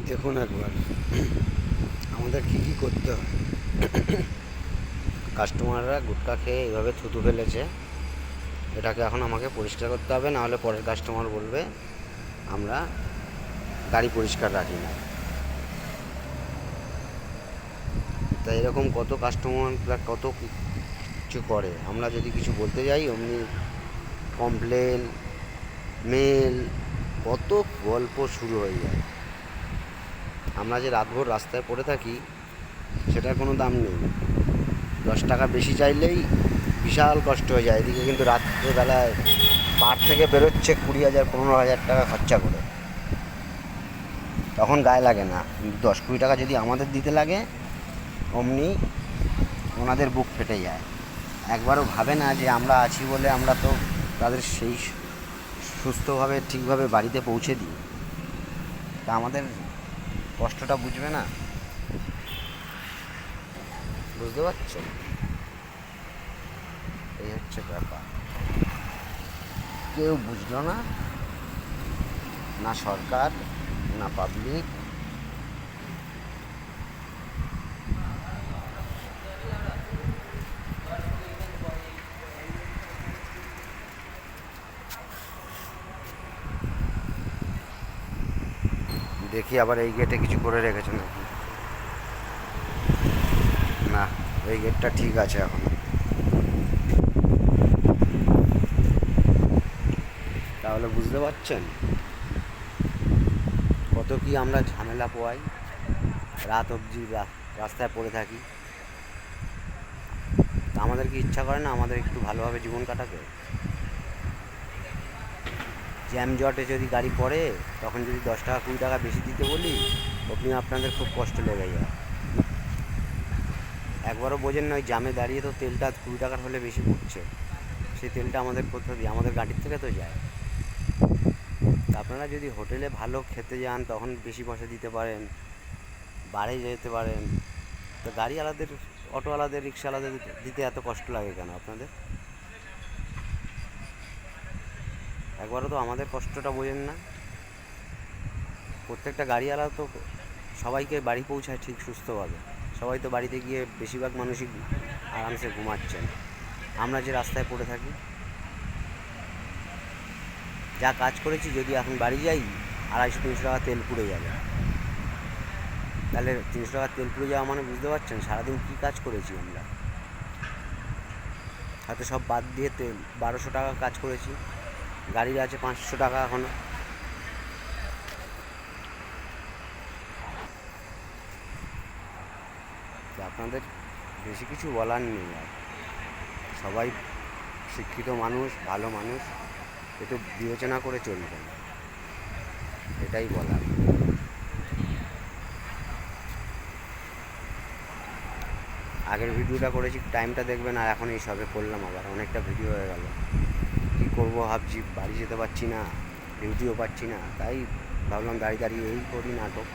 দেখুন একবার আমাদের কী করতে হয়। কাস্টমাররা গুটখা খেয়ে এইভাবে থুতু ফেলেছে, এটাকে এখন আমাকে পরিষ্কার করতে হবে, নাহলে পরের কাস্টমার বলবে আমরা গাড়ি পরিষ্কার রাখি না। তা এরকম কত কাস্টমাররা কত কিছু করে, আমরা যদি কিছু বলতে যাই অমনি কমপ্লেন, মেল, কত গল্প শুরু হয়ে যায়। আমরা যে রাতভর রাস্তায় পড়ে থাকি সেটার কোনো দাম নেই। 10 টাকা বেশি চাইলেই বিশাল কষ্ট হয়ে যায়। এদিকে কিন্তু রাত্রেবেলায় পার থেকে বেরোচ্ছে 20,000 15,000 টাকা খরচা করে, তখন গায়ে লাগে না। 10-20 টাকা যদি আমাদের দিতে লাগে অমনি ওনাদের বুক ফেটে যায়। একবারও ভাবে না যে আমরা আছি বলে আমরা তো তাদের সেই সুস্থভাবে ঠিকভাবে বাড়িতে পৌঁছে দিই, তা আমাদের কষ্টটা বুঝবে না। বুঝতে পারছো? এই হচ্ছে ব্যাপার। কেউ বুঝলো না, না সরকার না পাবলিক। দেখি আবার এই গেটে কিছু করে রেখেছে নাকি। না, এই গেটটা ঠিক আছে এখন। তাহলে বুঝতে পারছেন কত কি আমরা ঝামেলা পোয়াই, রাত অবধি রাস্তায় পড়ে থাকি। তা আমাদের কি ইচ্ছা করে না আমাদের একটু ভালোভাবে জীবন কাটাতে? জ্যাম জটে যদি গাড়ি পড়ে, তখন যদি 10 টাকা 20 টাকা বেশি দিতে বলি, আপনি আপনাদের খুব কষ্ট লেগে যায়। একবারও বোঝেন না, ওই জ্যামে দাঁড়িয়ে তো তেলটা 20 টাকার হলে বেশি পড়ছে, সেই তেলটা আমাদের কোথাও দিয়ে আমাদের গাড়ির থেকে তো যায়। আপনারা যদি হোটেলে ভালো খেতে যান তখন বেশি পয়সা দিতে পারেন, বাড়ি যেতে পারেন। তো গাড়িওয়ালাদের, অটোওয়ালাদের, রিক্সাওয়ালাদের দিতে এত কষ্ট লাগে কেন আপনাদের? একবারও তো আমাদের কষ্টটা বোঝেন না। প্রত্যেকটা গাড়িওয়ালা তো সবাইকে বাড়ি পৌঁছায় ঠিক সুস্থভাবে, সবাই তো বাড়িতে গিয়ে বেশিরভাগ মানুষই আরামসে ঘুমাচ্ছেন। আমরা যে রাস্তায় পড়ে থাকি, যা কাজ করেছি যদি এখন বাড়ি যাই 250-300 টাকা তেল পুড়ে যাবে। তাহলে 300 টাকা তেল পুড়ে যাওয়া মানে বুঝতে পারছেন সারাদিন কী কাজ করেছি আমরা। হয়তো সব বাদ দিয়ে তেল 1200 টাকা কাজ করেছি, গাড়ির আছে 500 টাকা এখনও। আপনাদের বেশি কিছু বলার নেই আর। সবাই শিক্ষিত মানুষ, ভালো মানুষ, একটু বিবেচনা করে চলবেন, এটাই বলার। আগের ভিডিওটা করেছি, টাইমটা দেখবেন, আর এখন এই সবে করলাম, আবার অনেকটা ভিডিও হয়ে গেল। কী করবো ভাবছি, বাড়ি যেতে পারছি না, ডিউটিও পাচ্ছি না, তাই ভাবলাম দাঁড়িয়ে দাঁড়িয়ে এই করি নাটক।